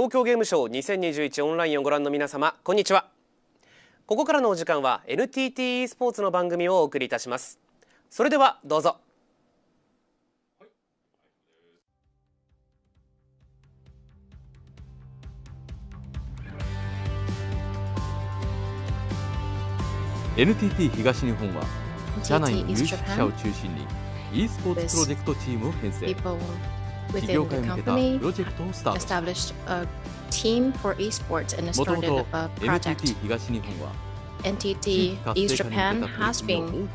東京ゲームショウ2021オンラインをご覧の皆様、こんにちは。ここからのお時間は NTTe-Sports の番組をお送りいたします。それではどうぞ。NTT 東日本は社内の有識者を中心に e スポーツプロジェクトチームを編成、事業化に向けたプロジェクトをスタート。もともと NTT 東日本は NTT East Japan has been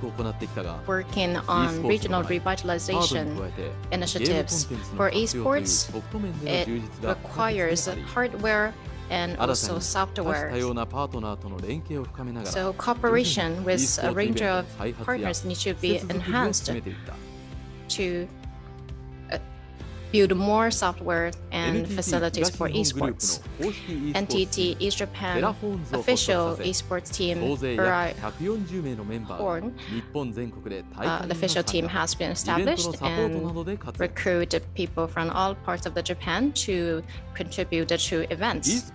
working on regional revitalization initiatives. For esports, it requires hardware and also software. So cooperation with a range of partners needs to be enhanced to build more software and facilities for esports. NTT East Japan official esports team, the official team has been established and recruited people from all parts of the Japan to contribute to events.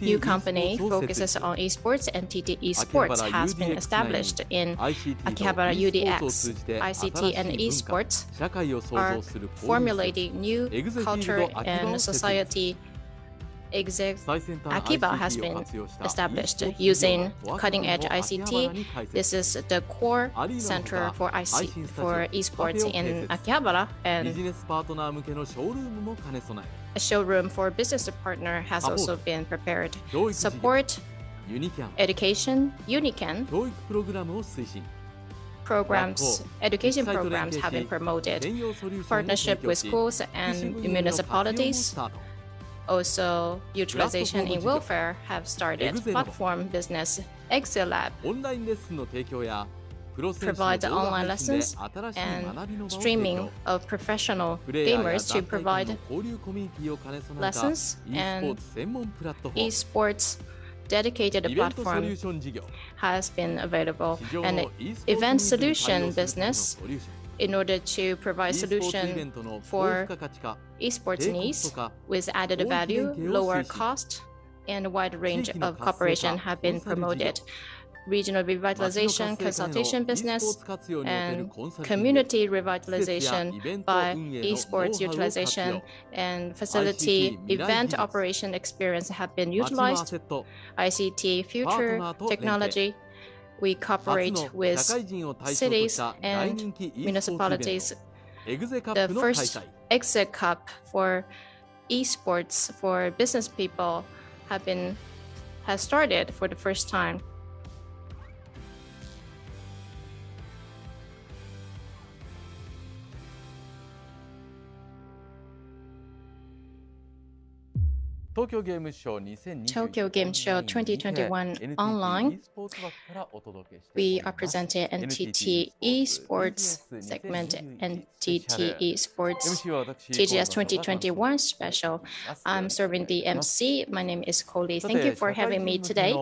New company focuses on esports. NTTe-Sports has been established in Akihabara UDX. ICT and esports are formulating new culture and society. Akiba has been established using cutting-edge ICT. This is the core center for esports in Akihabara, and a showroom for business partner has also been prepared. Support, education, Unican programs, education programs have been promoted. Partnership with schools and municipalities. Also, utilization in welfare have started. Platform business, ExeLab provides online lessons and streaming of professional gamers to provide lessons, and esports dedicated platform has been available, and event solution business in order to provide solution for esports needs with added value, lower cost, and a wide range of cooperation have been promoted. Regional revitalization consultation business and community revitalization by esports utilization and facility event operation experience have been utilized. ICT future technology. We cooperate with cities and municipalities. The first Exit Cup for esports for business people has started for the first time. Tokyo Game Show 2021 online. We are presenting NTTe-Sports segment, NTTe-Sports TGS2021 special. I'm serving the MC. My name is Coley. Thank you for having me today.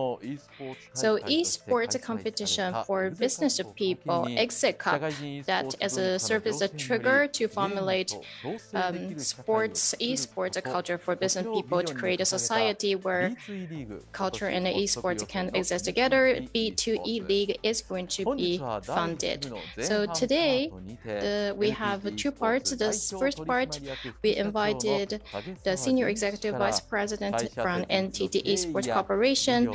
So esports competition for business people, Exit Cup, that as a serve as a trigger to formulate esports culture for business people to create a society where culture and esports can exist together. B2E League is going to be funded. So today we have two parts. The first part, we invited the Senior Executive Vice President from NTTe-Sports Corporation,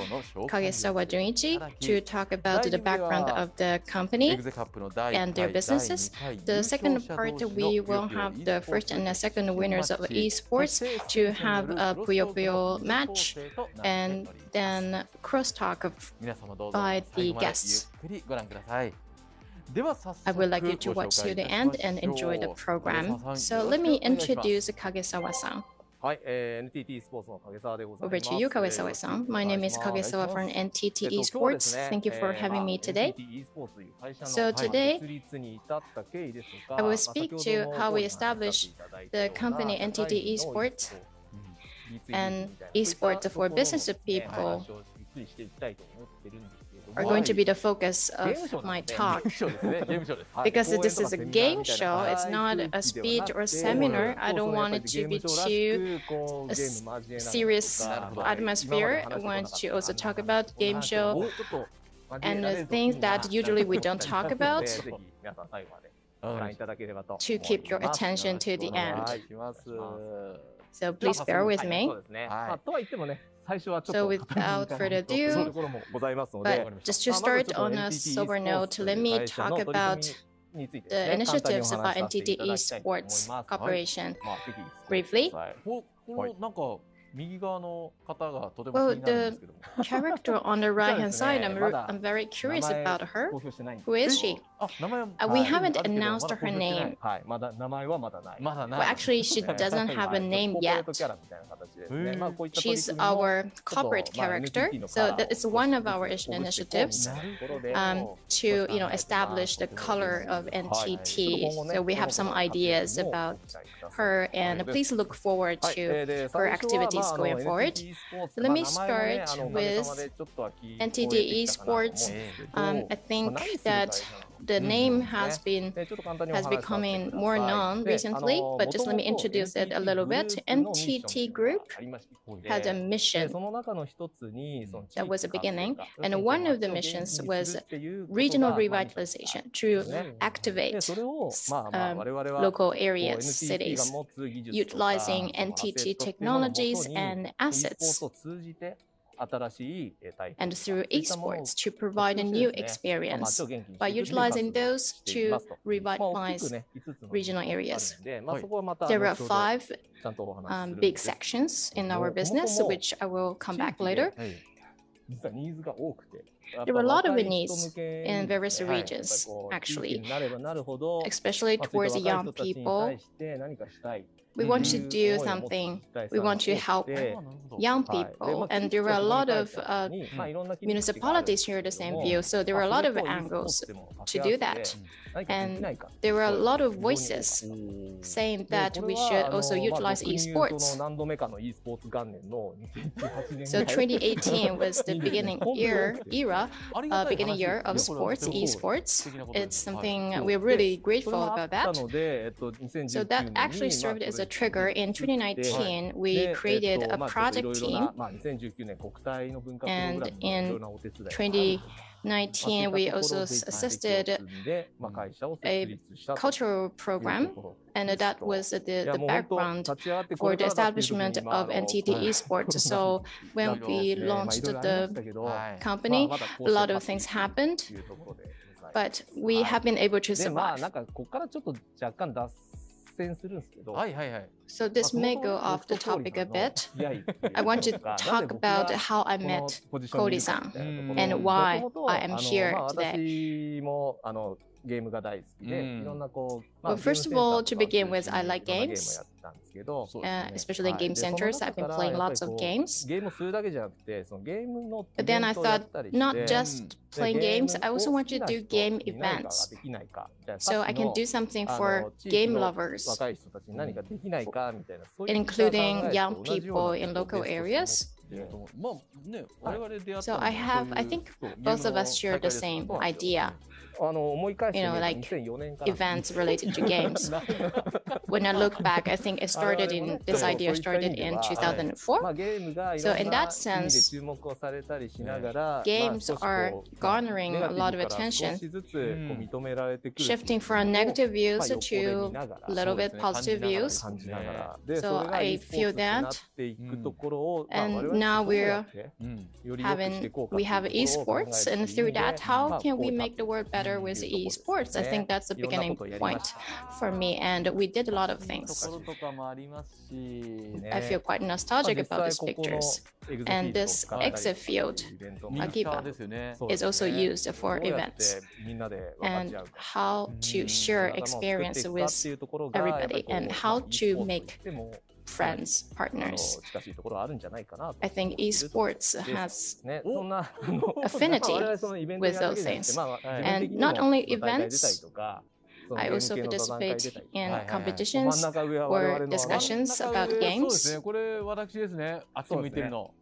Kagesawa Junichi, to talk about the background of the company and their businesses. The second part, we will have the first and the second winners of esports to have a Puyo Puyo match and then crosstalk by the guests. I would like you to watch to the end and enjoy the program. So let me introduce Kagesawa-san. Over to you, Kagesawa-san. My name is Kagesawa from NTTe-Sports. Thank you for having me today. So today, I will speak to how we established the company NTTe-Sports and esports for business people. are going to be the focus of my talk. Because this is a game show, it's not a speech or seminar. I don't want it to be too serious atmosphere. I want to also talk about game show and the things that usually we don't talk about to keep your attention to the end. So please bear with me. So without further ado, but just to start on a sober note, let me talk about the initiatives about NTTe-Sports Corporation briefly. Well, the character on the right-hand side, I'm very curious about her. Who is she? We haven't announced her name. Well, actually, she doesn't have a name yet. She's our corporate character, so it's one of our initiatives to establish the color of NTT. So we have some ideas about her, and please look forward to her activities going forward. So let me start with NTTe-Sports. I think that the name has becoming more known recently, but just let me introduce it a little bit. NTT Group had a mission that was a beginning, and one of the missions was regional revitalization to activate local areas, cities, utilizing NTT technologies and assets, and through esports to provide a new experience by utilizing those to revitalize regional areas. There are 5 big sections in our business, which I will come back later. There were a lot of needs in various regions, actually, especially towards young people. We want to do something. We want to help young people. And there were a lot of municipalities share the same view. So there were a lot of angles to do that. And there were a lot of voices saying that we should also utilize esports. So 2018 was the beginning year of sports, esports. It's something we're really grateful about that. So that actually served as a trigger. In 2019, we created a project team, and in 2019, we also assisted a cultural program, and that was the background for the establishment of NTTe-Sports. So when we launched the company, a lot of things happened, but we have been able to survive. So this may go off the topic a bit. I want to talk about how I met Cody-san and why I am here today. Well, first of all, to begin with, I like games, especially in game centers. I've been playing lots of games. But then I thought, not just playing games, I also want to do game events. So I can do something for game lovers, including young people in local areas. So I think both of us share the same idea. Like events related to games. When I look back, I think this idea started in 2004. So in that sense, games are garnering a lot of attention, shifting from negative views to a little bit positive views. So I feel that, and now we have esports, and through that, how can we make the world better with esports? I think that's the beginning point for me, and we did a lot of things. I feel quite nostalgic about these pictures. And this exit field, Akiba, is also used for events and how to share experience with everybody and how to make friends, partners. I think esports has affinity with those things. And not only events, I also participate in competitions or discussions about games.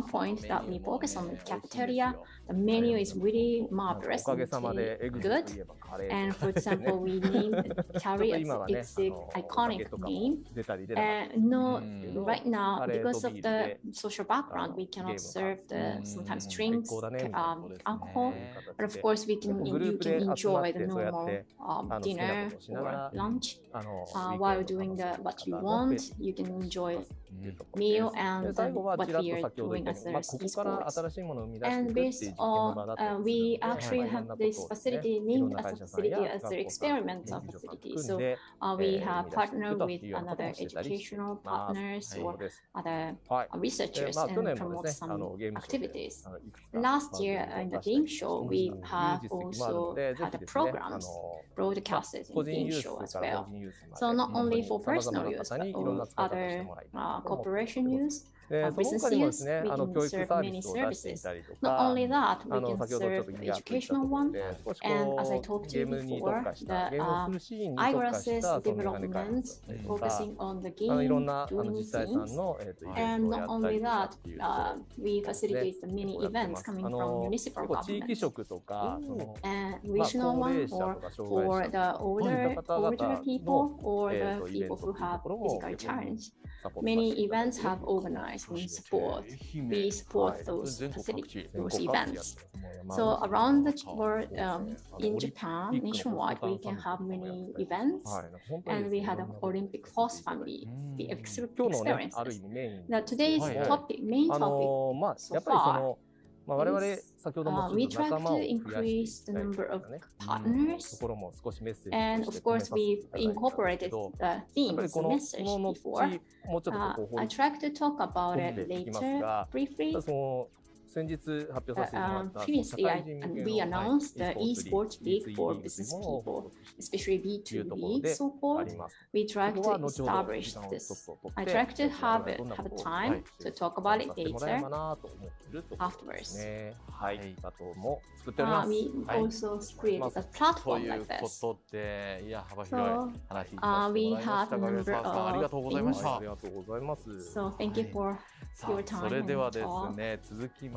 one point that we focus on the cafeteria. The menu is really marvelous and really good. And for example, we named curry as its iconic name. And no, right now, because of the social background, we cannot serve the sometimes drinks, alcohol. But of course, you can enjoy the normal dinner or lunch while doing what you want. You can enjoy meal and what we are doing as esports. And based on, we actually have this facility named as a facility as an experimental facility. So we have partnered with another educational partners or other researchers and promote some activities. Last year in the game show, we have also had a programs broadcasted in the game show as well. So not only for personal use, but for other corporation use. business use, we can serve many services. Not only that, we can serve educational one. And as I talked to you before, the eyeglasses development, focusing on the game doing things. And not only that, we facilitate the many events coming from municipal government. And regional one, or for the older people or the people who have physical challenge. Many events have organized in support. We support those facilities, those events. So around the world, in Japan, nationwide, we can have many events, and we had an Olympic host family experiences. Now today's main topic so far. We try to increase the number of partners, and of course we incorporated the themes message before. I try to talk about it later briefly. Previously, we announced the e-sports league for business people, especially B2B, so forth. We try to establish this. I try to have time to talk about it later, afterwards. We also created a platform like this. So we have a number of things. So thank you for your time and talk.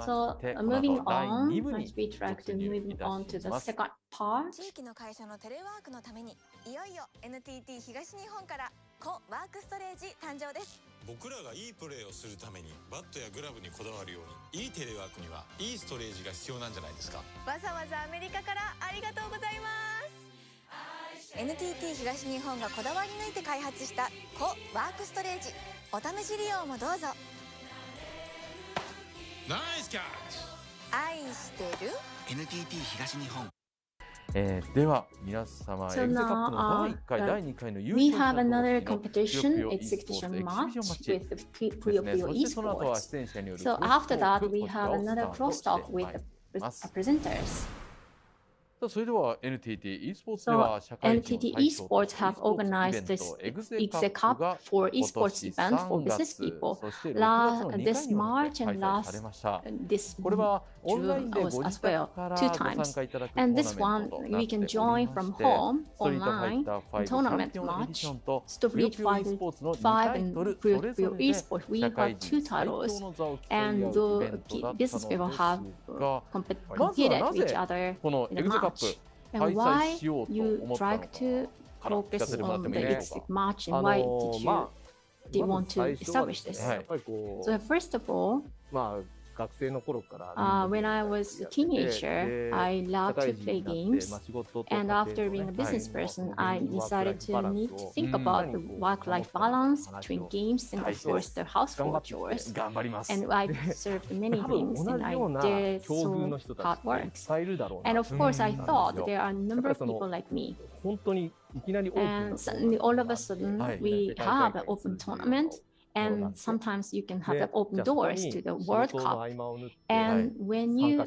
So moving on, we try to move on to the second part. 地域の会社のテレワークのためにいよいよ NTT 東日本からコワークストレージ誕生です。僕らがいいプレーをするためにバットやグラブにこだわるようにいいテレワークにはいいストレージが必要なんじゃないですか。わざわざアメリカからありがとうございます。NTT 東日本がこだわり抜いて開発したコワークストレージ、お試し利用もどうぞ。ナイスキャッチ。愛してる NTT 東日本。では皆様、エグゼカップの第1回、第2回の優 We 勝 have 者 another 同士の competition, ぷよぷよ exhibition match with the です Puyo ね。 Puyo そしてその後は Esports. 出演者による So クイズ after ト that, ーク we こち have らを another スタートして crosstalk with まい the ります。 presenters. それでは NTT-E-Sports で So は社会人を NTT 対象と Esports した have organized this exec Cup for esports event for business people this March and this これはオンラインで June ご as 自宅 well, から two ご参 times. 加いただくトー And ナ this メ one ントとなっ we て can おり join ま from して home ストリートファイ online ター5 チャン tournament ピオンエディション match. と Street ぷよぷよ Fighter スポーツの2 5タイ and トル Puyo それぞ Puyo れで Esports. We 社 have 会 two 人最 titles, 強の座を競い合 and うイ the ベントだったの business people で have すが、まず competed はな with each ぜ other この in エ a グゼカップ match. 開 And 催 why しようと you 思ったの try か to から聞かせ focus てもらって on も the いいでしょう exec か。 match and why did you want to establish this? はい。 So first of all, 学生の頃から when I was a teenager, I loved to play games. And after being a business person, I decided to need to think about the work-life balance between games and, of course, the household chores. 頑張ります。 And I served many things, and I did so hard work. And of course, I thought there are a number of people like me. 本当にいきなり And suddenly, all of a sudden, we have an open tournament. And sometimes you can have open doors to the World Cup. And when you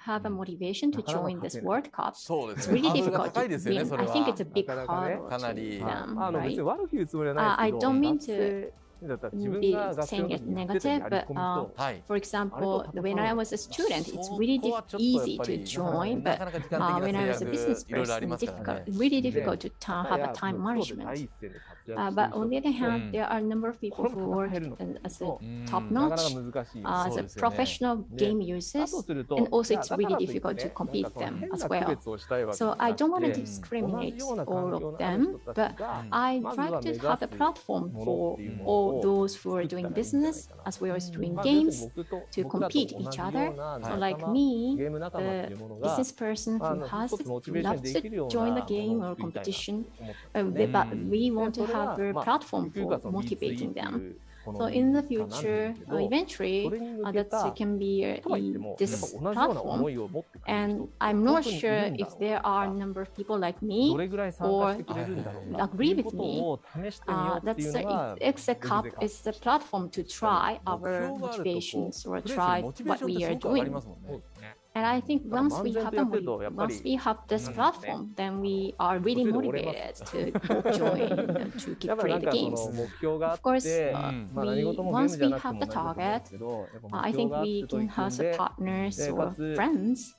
have a motivation to join this World Cup, そうです it's ね。 really ハードルが difficult 高い to ですよね。 win. それ I think は it's a big hurdle かなり to them, 別に right? 悪く言うつもりはないですけど、 I don't mean 学生だったら自分 be が学生 saying の it 時にやってたや negative, り but 込みと、はい。 for example, when I was a student, it's really easy to join, な but かなか時間的 when な I 制 was a 約 business いろいろあり person, ますからね。 really difficult to have a 第 time 一 management. 線で活躍してる But on the other う hand, ん there are a number of people who work as a top なかな notch, か難しい。 as そう a ですよね。 professional game だ users, とすると、 and also it's だ really からといって difficult to ね、 compete なんかその them 変 as な区 well. 別をしたいわけじゃ So な I く don't want to て、 discriminate 同じような all 環 of 境のある them, 人た but ちが、 I まず try は目 to 指 have a す platform もの for っていうもの all を those who 作 are ったらいい doing んじゃない business かな。 as well as doing まあ、要するに games 僕と to 僕らと compete 同 each じよ other. うな So 仲 like 間、 me, ゲーム仲間っていう the ものが、 business person who 一 has つモチベーション loves できるよ to う join な the も game のを or 作りたいなと competition, 思ったんですね。 but we want で to それは have a まあ platform ゆくゆくは for その B2E って motivating い them. うこの So in the リーグがなるん future, ですけど、 eventually, それに向けた that can be とは言っても、やっ this ぱ同じような platform. 思いを持ってくれる人 And って I'm 本 not 当にい sure るんだ if ろう there か are a とか、 number of people like ど me れぐらい参加してくれるんだろうかっていうことを試してみようって that's いうのが the Exec Cup is the platform to try our motivations or try what we are 目標があるとプレスにモチベーションってすごく上がり doing. ますもんね。And I think once we have this platform, then we are really motivated to join to play the games. Of course, once we have the target, I think we can have the partners or friends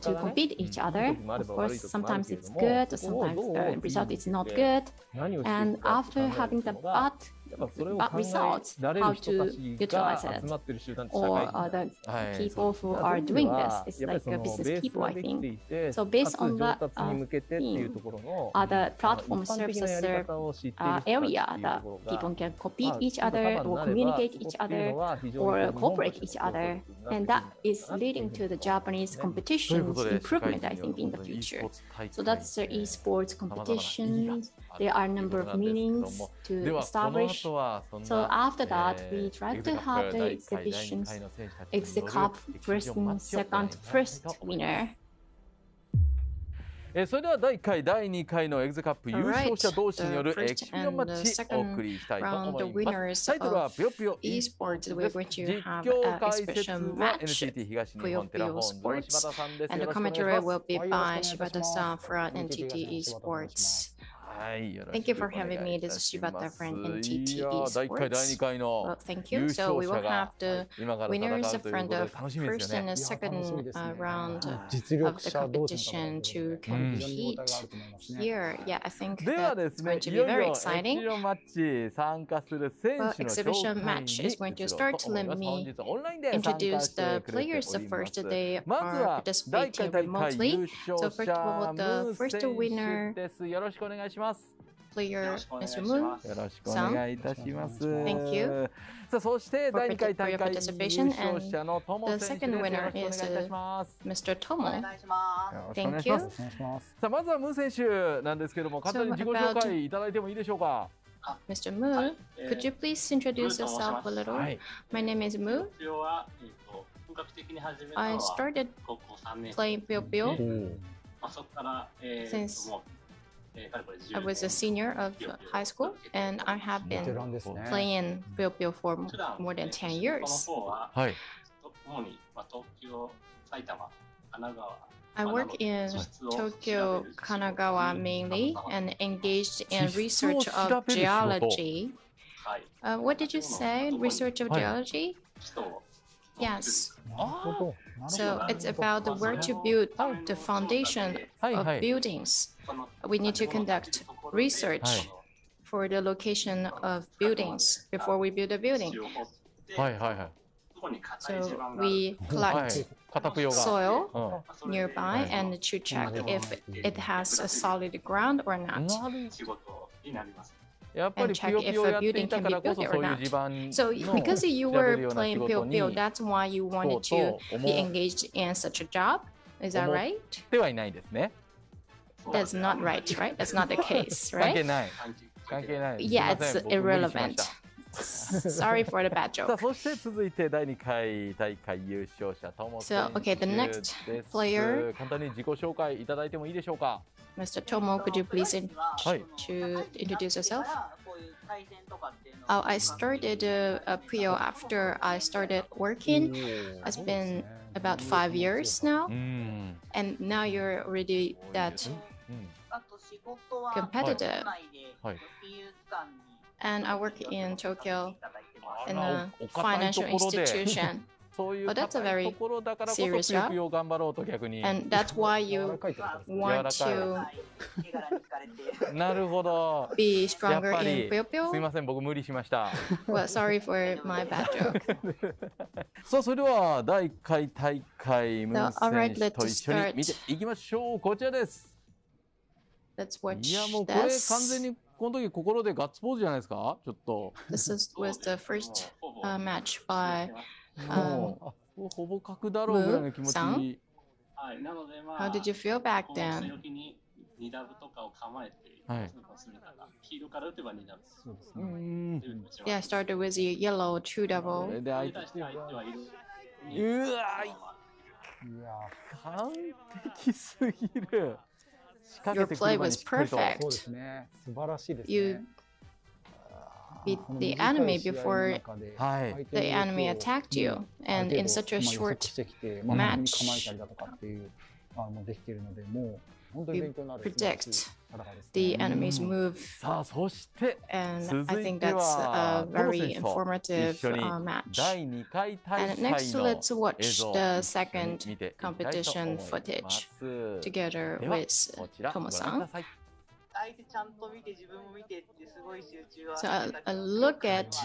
to compete each other. Of course, sometimes it's good, sometimes the result is not good. And after having the bad results, how to utilize it, or the people who are doing this, it's like business people, I think. So based on that theme, the platform serves as an area that people can compete each other or communicate each other or cooperate each other, and that is leading to the Japanese competition's improvement, I think, in the future. So that's the esports competition. There are a number of meetings to establish. So after that, we try to have the exhibitions, Exit Cup, first and second, first winner. それでは第1回、第2回のエグゼカップ優勝者同士によるエキシビションマッチをお送りしたいと思います。タイトルはぷよぷよ eSports です。実況解説は NTT 東日本テラフォンズの柴田さんです。And the commentary will be by Shibata-san from NTTe-Sports. Thank you for having me. This is Shibata from NTTe-Sports. Well, thank you. So we will have the winners from the first and the second round of the competition to compete here. Yeah, I think that's going to be very exciting. Well, exhibition match is going to start. Let me introduce the players. The first, they are participating remotely. So first of all, the first winner player, Mr. Moon. Thank you for your participation. And the second winner is Mr. Tomo. Thank you. さあまずはムー選手なんですけども、簡単に自己紹介いただいてもいいでしょうか。Mr. Moon, could you please introduce yourself a little? My name is Moon. I started playing Puyo since I was a senior of high school, and I have been playing Puyo for more than 10 years. I work in Tokyo, Kanagawa mainly, and engaged in research of geology. What did you say? Research of geology? Yes. So it's about where to build the foundation of buildings. We need to conduct research for the location of buildings before we build a building. So we collect soil nearby and to check if it has a solid ground or not. And check if a building can be built there or not. So because you were playing Puyo, that's why you wanted to be engaged in such a job? Is that right? That's not right, right? That's not the case, right? Yeah, it's irrelevant. Sorry for the bad joke. So, okay, the next player, Mr. Tomo, could you please introduce yourself? Oh, I started Puyo after I started working. It's been about 5 years now, and now you're already that competitive. And I work in Tokyo in a financial institution. Oh, that's a very serious job. And that's why you want to be stronger in Puyo? Well, sorry for my bad joke. So, それでは第1回大会ムー選手と一緒に見ていきましょう。こちらです。Let's watch いやもうこれ完全にこの時心でガッツポーズじゃないですか。ちょっと。This was the first match by ほぼ角だろうぐらいの気持ち。How did you feel back then? Yeah, I started with a yellow 2 double. うわ完璧すぎる。Your play was perfect. You beat the enemy before the enemy attacked you. And in such a short match, you predict the enemy's move. And I think that's a very informative match. And next, let's watch the second competition footage together with Tomo-san. So I look at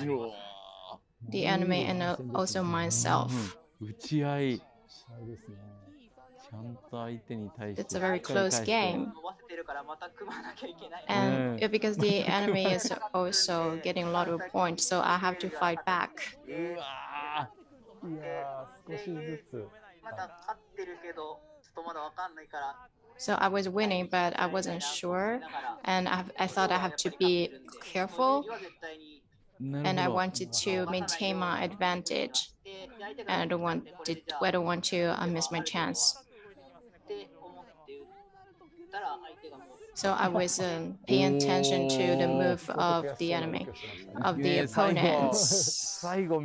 the enemy and also myself. It's a very close game. And because the enemy is also getting a lot of points, so I have to fight back. So I was winning, but I wasn't sure. And I thought I have to be careful. And I wanted to maintain my advantage. And I don't want to miss my chance. So I was paying attention to the move of the enemy, of the opponents. Well,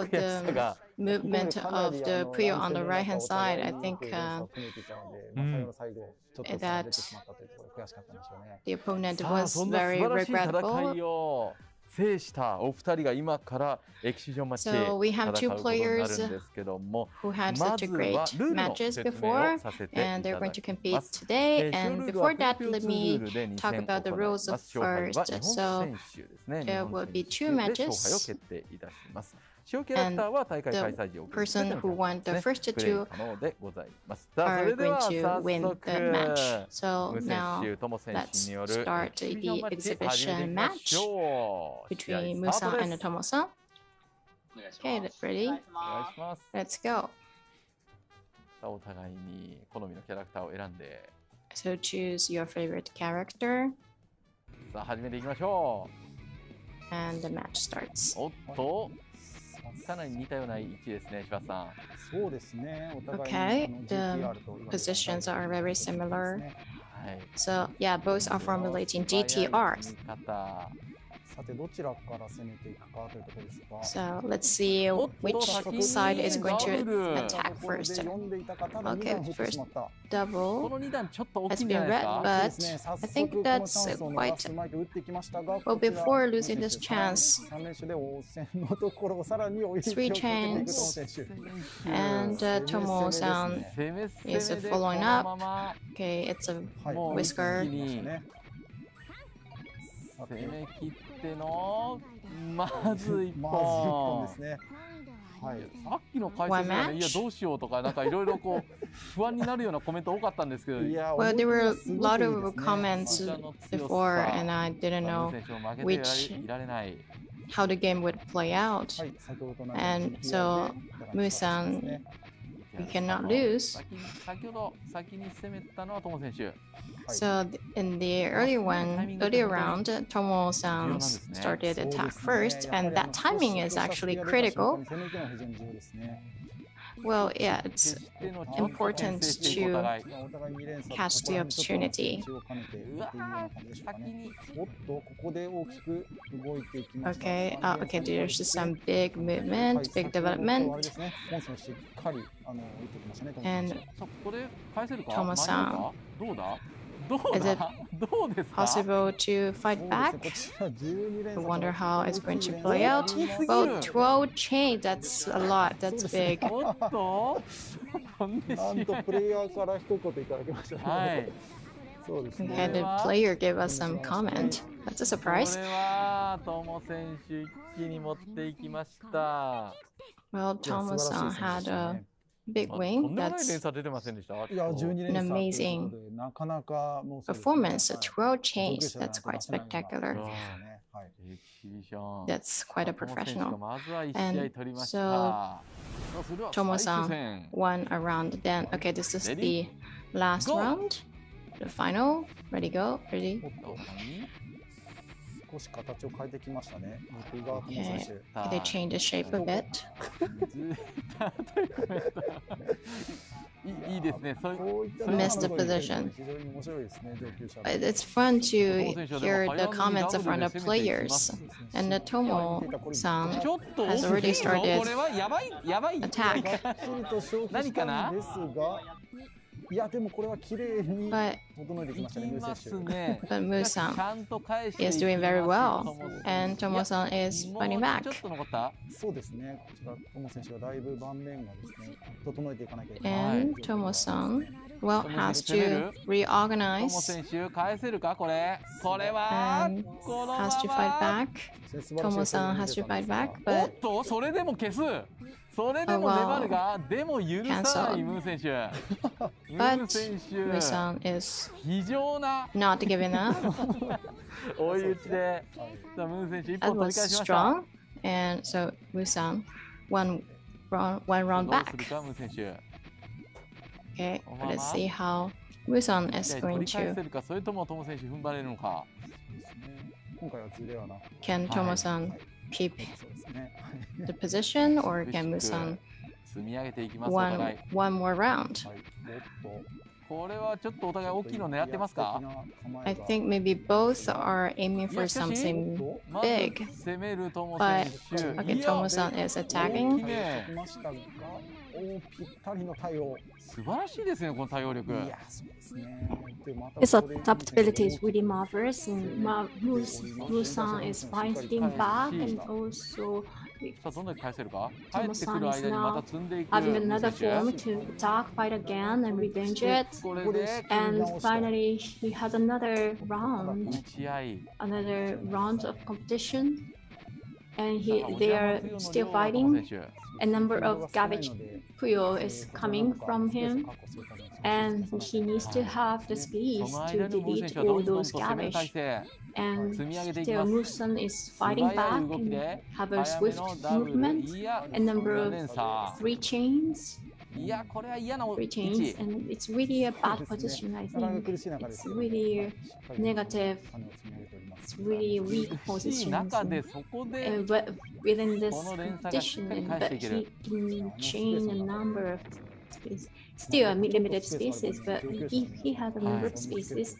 the movement of the Puyo on the right-hand side, I think that the opponent was very regrettable. So we have two players who had such a great matches before, and they're going to compete today. And before that, let me talk about the rules first. So there will be two matches. And the person who won the first two are going to win the match. So now let's start the exhibition match between Musan and Tomo-san. Okay, ready? Let's go. So choose your favorite character. And the match starts. Okay, the positions are very similar. So yeah, both are formulating GTRs. So let's see which side is going to attack first. Okay, first double has been read, but I think that's quite well. Before losing this chance, 3 chains, and Tomo-san is following up. Okay, it's a whisker. One match. Well, there were a lot of comments before, and I didn't know how the game would play out. And so, Musan, we cannot lose. So in the earlier round, Tomo-san started attack first, and that timing is actually critical. Well, yeah, it's important to catch the opportunity. Okay, okay, there's some big movement, big development. And Tomo-san, is it possible to fight back? I wonder how it's going to play out. Well, 12 chains, that's a lot, that's big. Okay, the player gave us some comment. That's a surprise. Well, Tomo-san had a big wing. That's an amazing performance. 12 chains, that's quite spectacular. That's quite a professional. And so Tomo-san won a round. Then, okay, this is the last round, the final. Ready, go, ready. Okay, they changed the shape a bit. いいですね。missed the position. It's fun to hear the comments from the players. And the Tomo-san has already started attack. 何かな？いやでもこれは綺麗に整えてきましたね、ムー選手。But Mu-san is doing very well, and Tomo-san is fighting back. そうですね、こちらトモ選手がだいぶ盤面がですね、整えていかなきゃいけない。And Tomo-san has to reorganize トモ選手返せるかこれ？これは and has to fight back. Tomo-san has to fight back, お but っとそれでも消す。それでも粘るが、でも許さないムー選手。ムー選手。Mu-san is 非常な not giving up. 追い打ちで、さあムー選手一 That 本取 was り返しました。 strong, and so Mu-san one round どうす back. るかムー選手。 Okay, let's see how Mu-san is 取 going り返 to. せるか、それともトモ選手踏ん張れるのか。今回はズレはなく、 Can Tomo-san keep そうですね。the position, or can Mu-san 積み上げていきますお互い。 one more round? はい、おっと。これはちょっとお互い大きいの狙ってますか？ I think maybe both are aiming for something まず big, 攻めるトモ but 選手。 okay, いや Tomo-san is 大 attacking. きいね。来ましたが、おぴったりの対応。素晴らしいですねこの対応力。いや、そうですね。でまた His それに adaptability is really marvelous, and Mu-san is fighting back, and also さあどんだけ返せるか？帰ってく Tomo-san る is 間にま now た積んでいく having ムー another 選 form 手。 to attack, fight again, and revenge it. これで And finally, he has another 打 round, ち合い。 another round of competition, and they 持 are ち合い still の fighting. 両トモ選手。 A number of garbage Puyo is coming from him, and he needs to have the そ space の to 間にムー選 delete 手はど all んどん those と攻める体 garbage. 勢。 And 積み上げていき still ます。 Musan is 素早 fighting い back 動き and で have a 早め swift のダブル。 movement, いや、 a number 4 of 連鎖。 three chains, いや、これは嫌な位 three 置。 chains, and it's really a bad position. I なかなか think 苦しい中です it's けど、 really しっかり negative. 羽を積み上げております。 It's really weak 厳しい positions. 中でそこで And within this この連鎖がしっ competition, かり and 返して but いける。 he can chain a number of space. Still limited spaces, but if he has a number of spaces,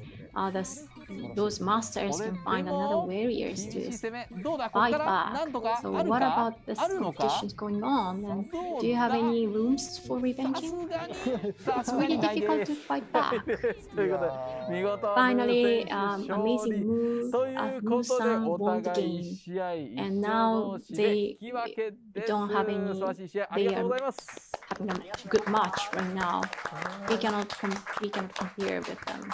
those masters これ can で find another も barriers 厳しい to 攻め。どうだここ fight からな back. んとか So ある what か about the あるのか competitions going on? And ど do you う have だ any rooms for さ revenging? すがに It's さすが really にないで difficult す to fight back. ということで見事 Finally, ムー選手勝 amazing 利 move. ということで Musan お won the 互い game. 試合一 And 勝 now 同士で they 引き分けです。 don't have any- 素晴らしい試合ありがとうございます。 Having a good match right now. We cannot compare with them.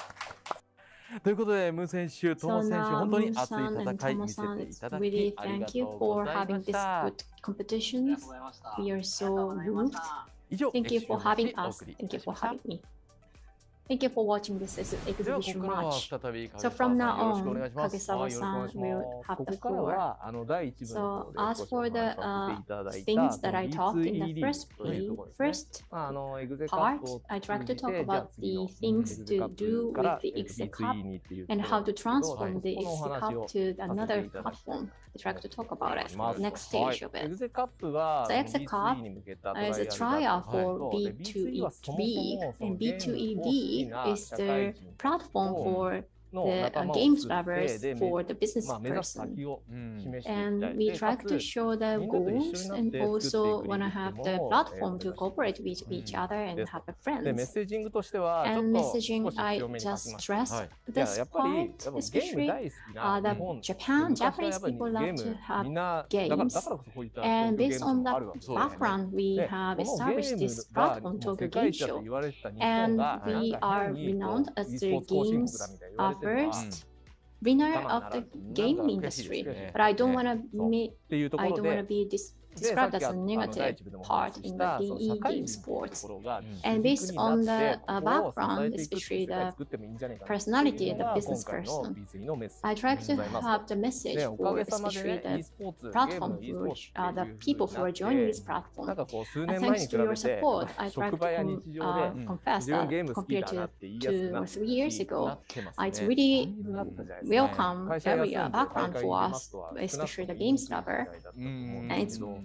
ということでムー選手、トモ So 選手 now 本当に熱い Musan and 戦い見せて Tomo-san, い it's ただ really きありが thank と you う for ござい having まし this た。 good competitions. We are so moved. 以上、 Thank you for having お us. 送りい Thank た you し for ました。 having me. Thank you for watching this ではこ exhibition こからは match. 再び So from now よろしくお願い on, します。 Kagesawa-san will こ have こ the から floor. は第一部の So 方で as 少しお for 話 the しさせていただいた things that I talked in the B2ED first というところですね。 first エグゼカッ part, プを I 通 tried じ to て talk じゃあ about 次 the の things エグゼカ to ップ do から with the Exit Cup B2ED っていう and とこ how ろ to ですけど、 transform the このお Exit 話 Cup を to させ another ていただき platform. I tried to talk about it, ます。 the next stage of エ it. グゼカップは The Exit Cup に向けたトライア is ル a だ trial ったんですけ for ど、で B2E はそもそ B2B, もその and ゲームを好き B2ED な is 社会 the 人 platform for の the 仲間を games 作って lovers で、for the business 目指す person. 先を示していきた And い。 we で、 try か to つ show the みんなと一 goals 緒になっ and て作ってい also く want to リー have グ the も platform to cooperate with each other and です。 have a で、メッ friends. セージングとしては、ちょっ And と少 messaging, し I 強めに書き just ました。 stressed はい。いや、 this やっぱり、 part, やっぱゲーム especially 大好きな the 日本。 Japan, 昔はや Japanese っぱり people ゲ love ー to ム、み have んな、だ games. からこそこういった東 And 京ゲー based ムショ on ウもあ that るわけですよね。 background, we で、 have このゲ established ー this ムが platform, もう Tokyo 世 Game 界一だと Show. 言われてた日本 And が、なん we か are 変にこ renowned う as e ス the ポーツ後進国 games だみたいに言われてるのは、 first winner Tama of the nara- game nanga industry.悔しいですね。 But I don't want to っていうとこ I ろ don't want to で、 be で、さ described っき as a 第 negative 一部でもお part 話しし in た、 the その社 DE 会 game 人のと sports. ころが And 軸 based にな on っ the て、ここを支 background, えていくっていう especially 世界 the 作ってもいいんじゃないかな personality っていう of the のが business 今回の person. B3 のメッセ I ー try ジで to ございます have the と。 message で、おか for げさまで especially ね、e the スポーツ、ゲーム platform の e スポ for ーツっていう the 風 people に who な are っ joining て、 this platform. なんかこう数 And 年前 thanks に to 比 your べて support, I 職 tried 場や to 日常で confess 自分 that ゲーム好き compared だな to って言いやすく 2 な or っ 3 years な ago, ってます it's ね。 really なったじゃないですか。 welcome 会社休ん area で大 background 会に for 出ま us, すとは少なくと especially も the 言いに games くい時代 lover. だったと思うん And で it's すけど、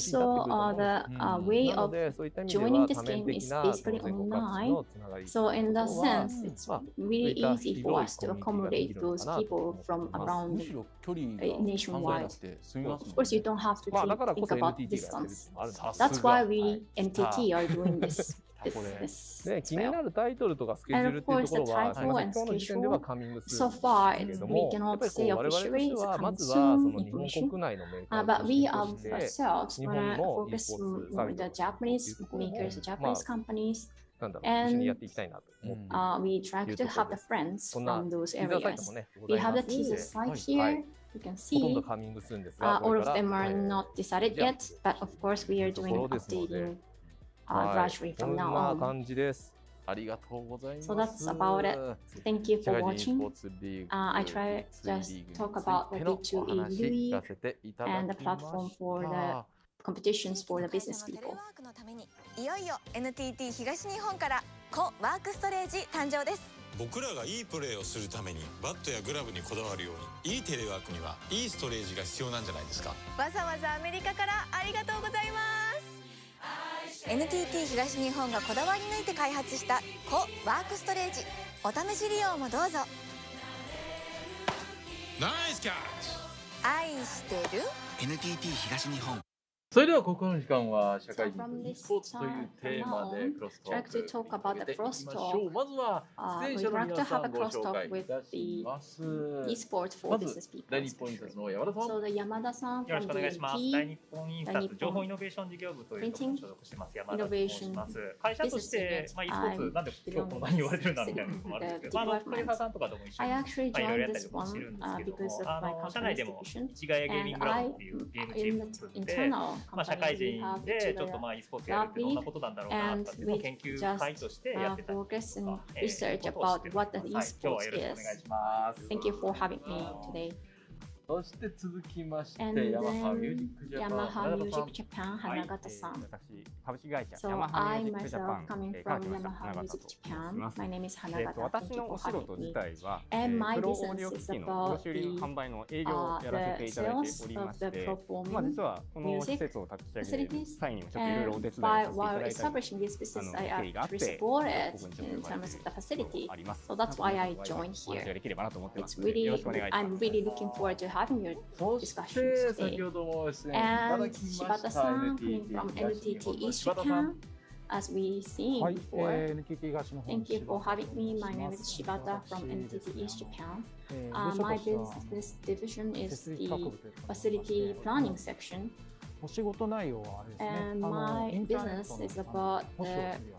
also the way of joining this game is basically online. So in that sense, it's really easy for us to accommodate those people from around nationwide. Of course, you don't have to think about distance. That's why we NTT are doing this. 気になるタイトルとかスケジュールっていうところは、今の時点ではカミングスーンですけれども、やっぱりこう我々としてはまずはその日本国内のメーカーを中心に日本の e スポーツサービスなんだろう、一緒にやっていきたいなと思っている。We try to have the friends from those areas. We have the teaser site here. You can see all of them are not decided yet, but of course we are doing updating gradually from now on. こんな感じです。ありがとうございます。So that's about it. Thank you for watching. I try just talk about the B2E Louis and the platform for the competitions for the business people. いよいよ NTT 東日本からコワークストレージ誕生です。僕らがいいプレーをするためにバットやグラブにこだわるように、いいテレワークにはいいストレージが必要なんじゃないですか。わざわざアメリカからありがとうございます。NTT 東日本がこだわり抜いて開発したコワークストレージ、お試し利用もどうぞ。ナイスキャッチ。愛してる NTT 東日本。それではここからの時間は社会人と e スポーツというテーマでクロストークしていきましょう。まずは出演者の皆さんご紹介いたします。まず大日本印刷の山田さん。よろしくお願いします。大日本印刷情報イノベーション事業部というところに所属してます山田と申します。会社として、e スポーツなんで今日この場に言われてるんだみたいなのもあるんですけど、栗原さんとかとも一緒にいろいろやったりとかしてるんですけども、社内でも市ヶ谷ゲーミングラボっていうゲームチームを組んで、社会人でちょっとe スポーツやるってどんなことなんだろうなっていうのを研究会としてやってたりとか、research about what the e-sports is. 今日はよろしくお願いします。Thank you for having me today. そして続きまして、ヤマハミュージックジャパン、ヤマハミュージックジャパン、花形さん。私、株式会社 So ヤマハ I ミュージックジャパ myself ン coming から from 来ました Yamaha 花 Music 形と申し Japan. ます。My name is 花形。私のお仕事自体は、 And プ my ロオー business ディオ機 is 器の about 卸売の販売の営業をやらせていただいておりまして、the sales of the 実はこの施設を立ち上げる際にもちょっといろいろお手伝いを And させてい while ただいたり establishing this business, I 経緯があっ actually て、 supported ここにちょっと in 呼ばれ terms て of the facility. あります。 So that's why I お joined 話が here. できればなと思ってま It's すので、よろ really, しくお願いします。 I'm really looking forward to having your そして discussions 先 today. ほども出演いただ And きました Shibata-san coming NTT from 東日 NTT 本の East 柴田さん。 Japan, as we seen はい、 before. NTT 東の方 Thank you for 柴田 having me. My name is と申し Shibata ます from NTT East Japan. 部署 My としては business division is 設備確 the 部というか facility planning section, お仕事内容はあれですね。 and my インターネッ business ト is の about 保守を the するよ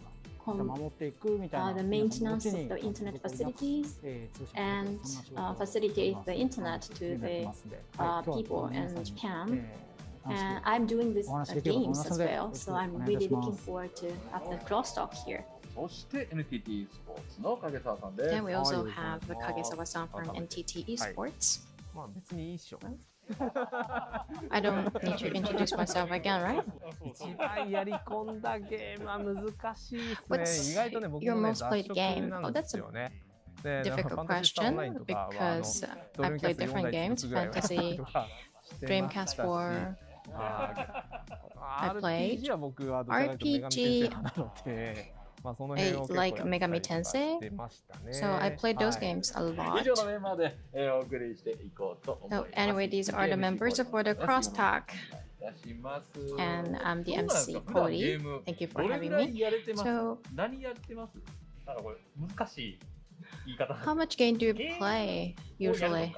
うな、守っていくみたいな。 the 皆さんのお家 maintenance に of the internet ご連絡 facilities 通信 and そんな仕事を facilitate the internet to やって the ますんではい今日 people は皆 in さんに Japan. 話して And I'm doing this お話できればと思い games ます as ので、 well, so I'm お願い really いたしま looking す。 forward to have the crosstalk here. そして NTT スポーツの影沢さんです Then we also はい have the Kagesawa-san from NTTe-Sports. まあ別にいいっしょ。 I don't need to introduce myself again, right? 一番やり込んだゲームは難しいですね。 What's 意外とね、僕 your もね、 most 雑 played 食 game? な Oh, んで that's す a よね。で、 difficult ファンタジスタオンライン question とかは because ド I リームキャ played スト different 4台 games, ずつぐらいは Fantasy, とかしてま Dreamcast したし 4. I played RPG は僕はどちらかというと女神転生派なので、まあその辺を結構 like やったり Megami とか Tensei. してましたね。 So I played those はい games a 以 lot. 上のメンバーで、お送りしていこうと思いま So す。 anyway, these are the members for the crosstalk, お願いいたします。 and I'm the そうなんです MC か普段ゲ Cody. ーム Thank you for どれ having ぐらい me. やれてます So 何やってますなんかこれ難しい言い方 how much game do you play usually?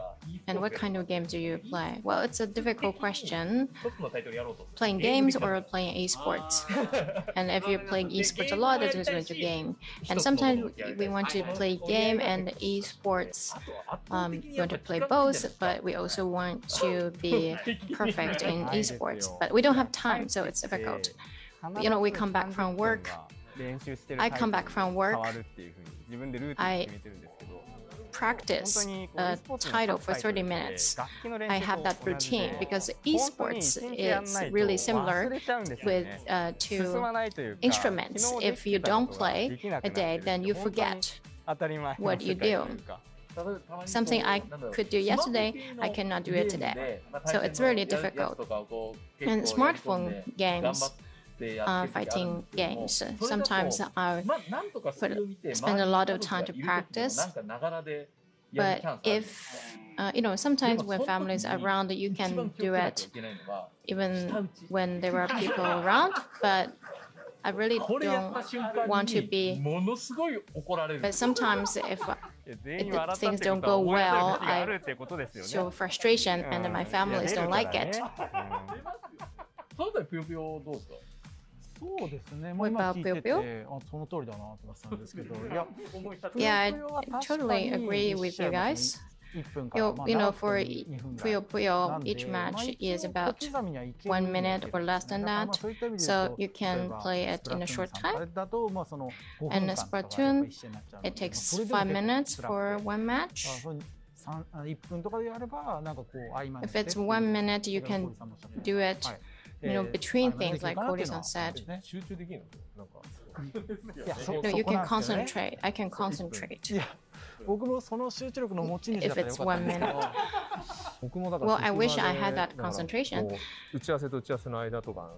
And what kind of games do you play? Well, it's a difficult question. 一つのタイトルやろうと Playing games or playing esports? And if you're playing esports a lot, that is going to game. And sometimes we want to play game and esports. We want to play both, but we also want to be perfect in esports. But we don't have time, so it's difficult. You know, we come back from work. I come back from work. I practice a title for 30 minutes. I have that routine because esports is really similar with to instruments. If you don't play a day, then you forget what you do. Something I could do yesterday, I cannot do it today. So it's really difficult. And smartphone games, fighting games, sometimes I spend a lot of time to practice. But if, you know, sometimes when families are around, you can do it even when there are people around. But I really don't want to be. But sometimes if things don't go well, I show frustration and my families don't like it. そうですね。もう今聞いてて、あ、その通りだなと思ってたんですけど、いや、 Yeah, I totally agree with you guys. You know, for Puyo Puyo, each match is about 1 minute or less than that, so you can play it in a short time. And Splatoon, it takes 5 minutes for one match. If it's 1 minute, you can do it, you know, between things, like Cody-san said. No, you can concentrate. I can concentrate. If it's 1 minute. Well, I wish I had that concentration.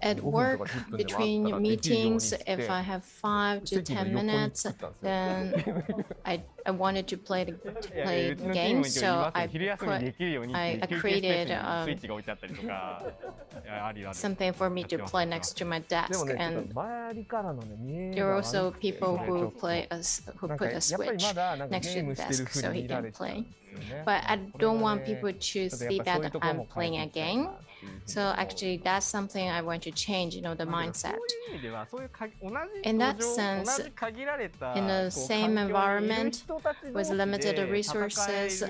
At work, between meetings, if I have 5 to 10 minutes, then I wanted to play games, so I created something for me to play next to my desk, and there are also people who put a switch next to the desk so he can play. But I don't want people to see that I'm playing a game. So actually, that's something I want to change, the mindset. In that sense, in the same environment with limited resources,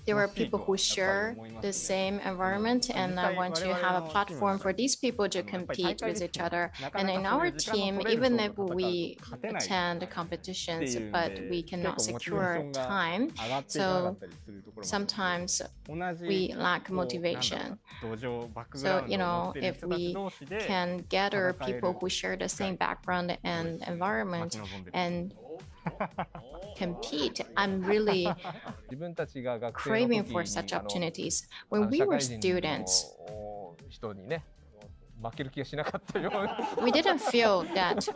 there are people who share the same environment, and I want to have a platform for these people to compete with each other. And in our team, even if we attend competitions, but we cannot secure time, so sometimes we lack motivation. So, if we can gather people who share the same background and environment and compete, I'm really craving for such opportunities. When we were students, we didn't feel that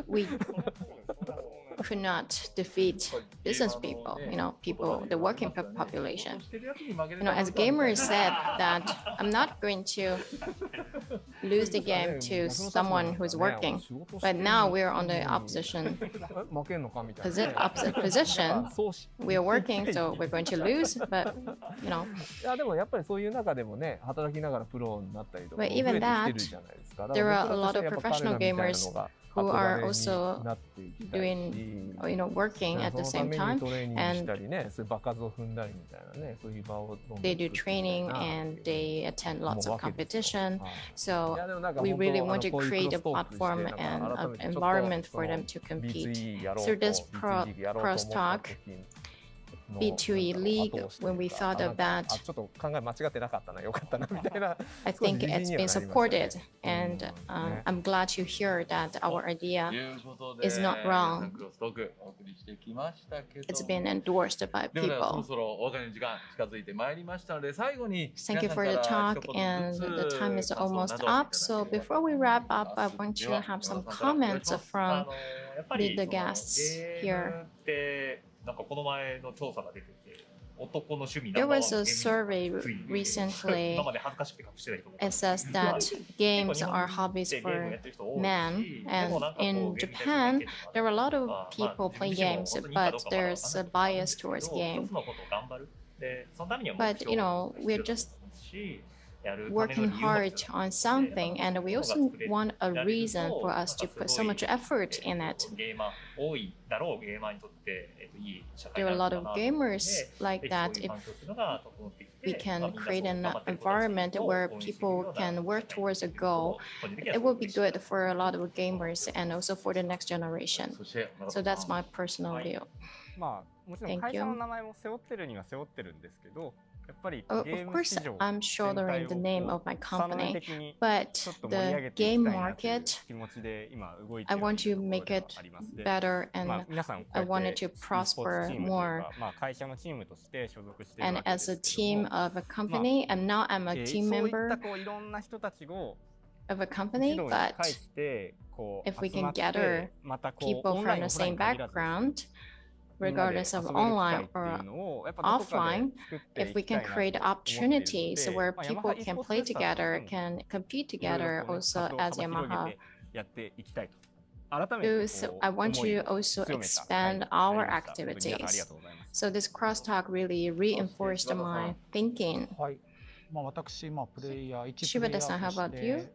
we could not defeat business people, the working population. As gamers said that I'm not going to lose the game to someone who's working, but now we're on the opposite position. We are working, so we're going to lose, but But even that, there are a lot of professional gamers who are also working at the same time, and they do training and they attend lots of competition. So we really want to create a platform and an environment for them to compete. Through this crosstalk, B2E League, when we thought of that, I think it's been supported, and I'm glad to hear that our idea is not wrong. It's been endorsed by people. Thank you for the talk, and the time is almost up. So before we wrap up, I want to have some comments from the guests here. There was a survey recently. It says that games are hobbies for men, and in Japan, there are a lot of people playing games, but there's a bias towards game. But we're just working hard on something, and we also want a reason for us to put so much effort in it. There are a lot of gamers like that. If we can create an environment where people can work towards a goal, it will be good for a lot of gamers and also for the next generation. So that's my personal view. Thank you. Of course, I'm shouldering the name of my company, but the game market, I want to make it better, and I want it to prosper more. And as a team of a company, and now I'm a team member of a company, but if we can gather people from the same background, regardless of online or offline, if we can create opportunities where people can play together, can compete together also as Yamaha. So I want to also expand our activities. So this crosstalk really reinforced my thinking. Shibata-san, how about you?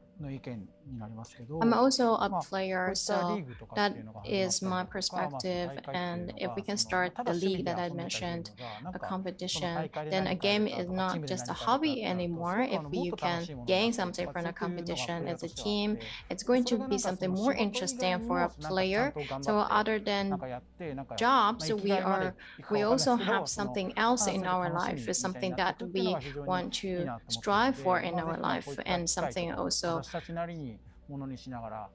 I'm also a player, so that is my perspective. And if we can start the league that I mentioned, a competition, then a game is not just a hobby anymore. If you can gain something from a competition as a team, it's going to be something more interesting for a player. So other than jobs, we also have something else in our life, something that we want to strive for in our life, and something also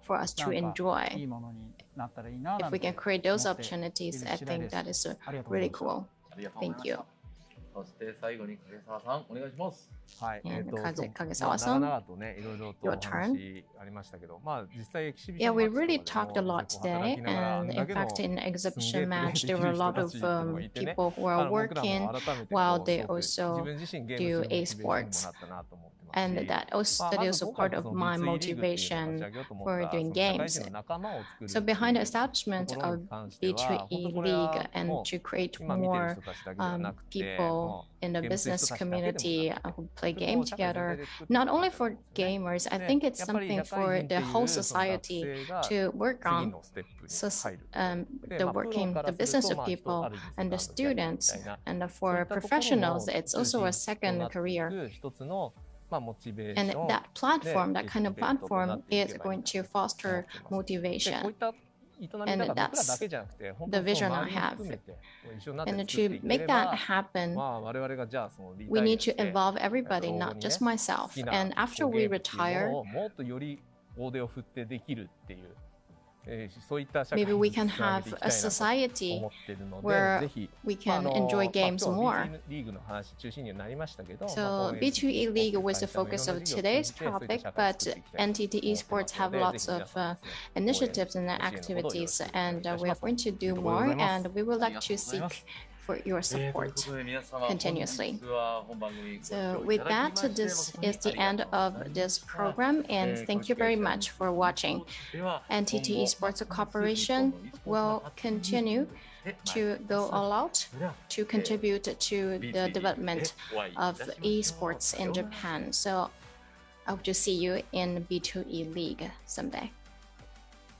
for us to enjoy. If we can create those opportunities, I think that is really cool. Thank you. そして最後に影沢さんお願いします。はい、長々とね、いろいろとお話ありましたけど、まあ実際エキシビシ Yeah, ョン we マッチ really とか talked で a も lot 結構働 today, きながらあん and だ in けの fact, in すんげ exhibition えプレー match, で there き were る a 人 lot た of ちっていうのもいてね、 people who are 僕ら working も改めて while こう they すごく自 also 分自身ゲーム do するモチベーションにもな A-sports. ったなと思ってます And し、that also まあ that ま is ず a 今回 part そ of の my B2E リーグっていうのを立ち motivation 上げようと思っ for た doing その社会 games. 人の仲間を作る So ってい behind the う establishment ところ of に関しては、本当 B2E これ League は and も to う create 今見てる more 人たちだけではなくて、 people も in う the ゲームする人 business たちだけでもなく community て、 who play それ game を社会全 together, 体で作ってい not く only と思 for うんですよね。 gamers, I で、 think it's やっぱり something 社会 for 人って the い whole うその学 society 生が to work 次 on. のステップに So, 入る。で、 the まあプロ working, か the らする business と of まああ people る意味セ and カ the ンドキャリアみ students, たいな、 and そうい for ったところ professionals, も it's 中 also a 心と second なってい career. く一つのまあモチベー And ション that で platform, イ that kind of ベントとな platform ってい is けばいい going な to と思 foster ってます。で、こうい motivation. った営み And 方、僕らだ that's けじゃなくて、本 the 当にその vision I 周りも have. 含めて一緒になって And 作って to いけ make れ that ば、 happen, まあ我々がじゃあそのリ we タイ need ア to して、involve everybody, 老後 not にね、 just 好 myself. きな And こ after うゲ we ームっていう retire, ものをもっとより大手を振ってできるっていう、そういった社会 maybe に we つ can なげてい have き a たいなと society 思ってるので、 where ぜひ、we まあ can enjoy 今 games 日は more. B2E リーグの話中心にはなりましたけど、まあ So こう B2E League was the 会社のいろん focus な of 事業を通 today's じてそういった topic, 社会を but 作っていきたいと NTTe-Sports 思って have ますので、ぜ lots ひ of 皆さんの応援、 initiatives and ご支援のほどよろ activities, しくお願いい and たし we ま are す。 going to という do ところでござ more, います。 and we would あり like がと to うございま seek す。 for your という support ことで皆様、 continuously. 本日は本番組ご視 So 聴い with ただき that, まして this 誠に is あ the りが end とうござ of いま this した。 program, and 株 thank 式 you 会 very 社 much for watching. では、今 NTTe 後 Sports ますます日本 Corporation の e スポーツの will 発展に continue で to go all out それでは to contribute to the B2E で development お会いい of たしましょう。 esports さ in ようなら。 Japan. So I hope to see you in B2E League someday.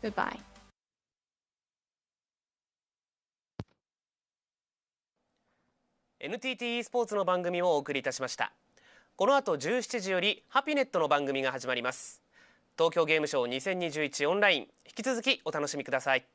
Goodbye. NTTe スポーツの番組をお送りいたしました。この後17時よりハピネットの番組が始まります。東京ゲームショウ2021オンライン、引き続きお楽しみください。